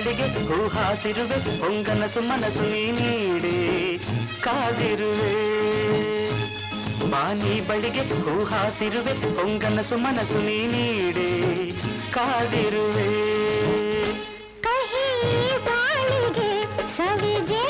ಬಳಿಗೆ ಹೂ ಹಾಸಿರುವೆ ಹೊಂಗನಸು ಮನಸ್ಸು ನೀಡೆ ಕಾದಿರುವೆ ಬಾನಿ ಬಳಿಗೆ ಹೂ ಹಾಸಿರುವೆ ಹೊಂಗನಸು ಮನಸ್ಸು ನೀಡೆ ಕಾದಿರುವೆ ಕಹಿ ಬಾಳಿಗೆ ಸವಿಜೆ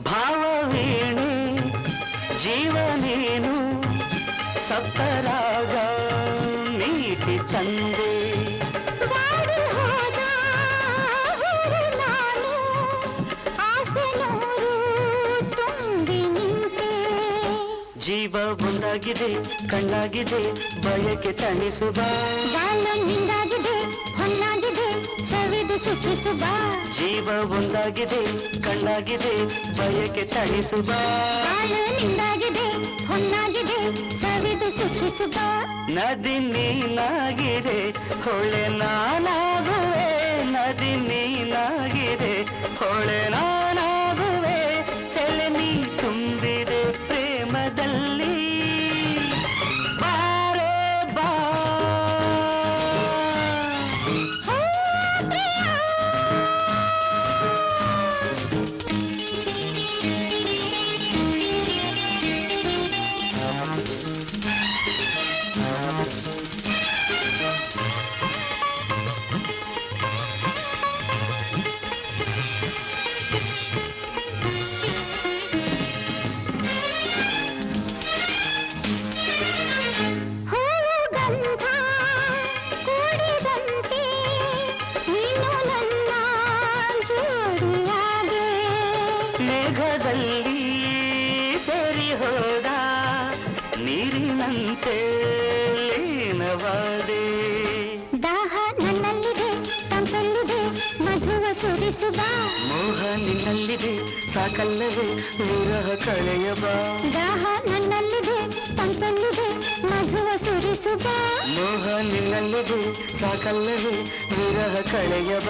ಭಾವವೀಣೆ ಜೀವನೇನು ಸಪ್ತರಾಗ ಮೀಟಿ ತಂದೆ ಜೀವ ಒಂದಾಗಿದೆ ಕಣ್ಣಾಗಿದೆ ಬಯಕೆ ತಣಿಸುವ ನಿಂದಾಗಿದೆ ಹೊನ್ನಾಗಿದೆ ಸವಿದು ಸುಖಿಸುವ ಜೀವ ಒಂದಾಗಿದೆ ಕಣ್ಣಾಗಿದೆ ಬಯಕೆ ತಣಿಸುವ ನಿಂದಾಗಿದೆ ಹೊನ್ನಾಗಿದೆ ಸವಿದು ಸುಖಿಸುವ ನದಿ ನೀನಾಗಿದೆ ಹೊಳೆ ನಾನಾಗುವೆ ನದಿ ನೀನಾಗಿದೆ ಹೊಳೆ ನಾನಾಗುವೆ ಸೆಲೆ ನೀ ತುಂಬಿದೆ ಪ್ರೇಮದಲ್ಲಿ ಬಾರೆ ಬಾ ಮೇಘದಲ್ಲಿ ಸೇರಿ ಹೋದ ನೀರಿನಂತೆ ಲೀನವಾದೆ ದಾಹ ನನ್ನಲ್ಲಿದೆ ತಂಪಲ್ಲಿದೆ ಮಧುವ ಸುರಿಸುವ ಮೋಹ ನಿನ್ನಲ್ಲಿದೆ ಸಾಕಲ್ಲವೇ ವಿರಹ ಕಳೆಯಬ ದಾಹ ನನ್ನಲ್ಲಿದೆ ತಂಪಲ್ಲಿದೆ ಮಧುವ ಸುರಿಸುವ ಮೋಹ ನಿನ್ನಲ್ಲಿದೆ ಸಾಕಲ್ಲವೇ ವಿರಹ ಕಳೆಯಬ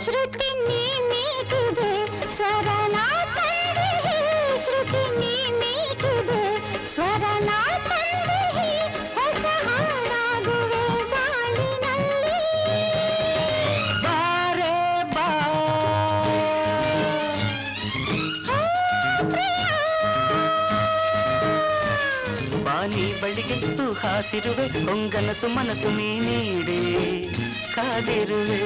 ಶ್ರುತಿ ನೀ ಮೀಟಿದೆ ಸ್ವರನ ತಂದಿಹಿ ಶ್ರುತಿ ನೀ ಮೀಟಿದೆ ಸ್ವರನ ತಂದಿಹಿ ಹೊಸ ಹಾಡಾಗುವೆ ಬಾಳಿನಲ್ಲಿ ಬಾರೆ ಬಾ ಬಾನಿ ಬಳಿಗೆ ಹೂ ಹಾಸಿರುವೆ ಹೊಂಗನಸು ಮನಸ್ಸು ನೀಡೆ ಕಾದಿರುವೆ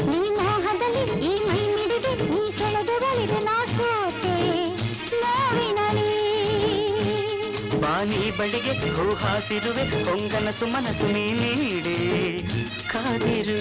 ನೀ ಮೋಹದಲ್ಲಿ ಈ ಮೈ ಮಿಡಿದೆ ನೀ ಸೆಳೆದು ಬಳಿದೆ ನಾ ಸೋತೆ ನೋವಿನಲ್ಲಿ ಬಾನಿ ಬಳಿಗೆ ಹೂ ಹಾಸಿರುವೆ ಹೊಂಗನಸು ಮನಸ್ಸು ನೀಡೆ ಕಾದಿರುವೆ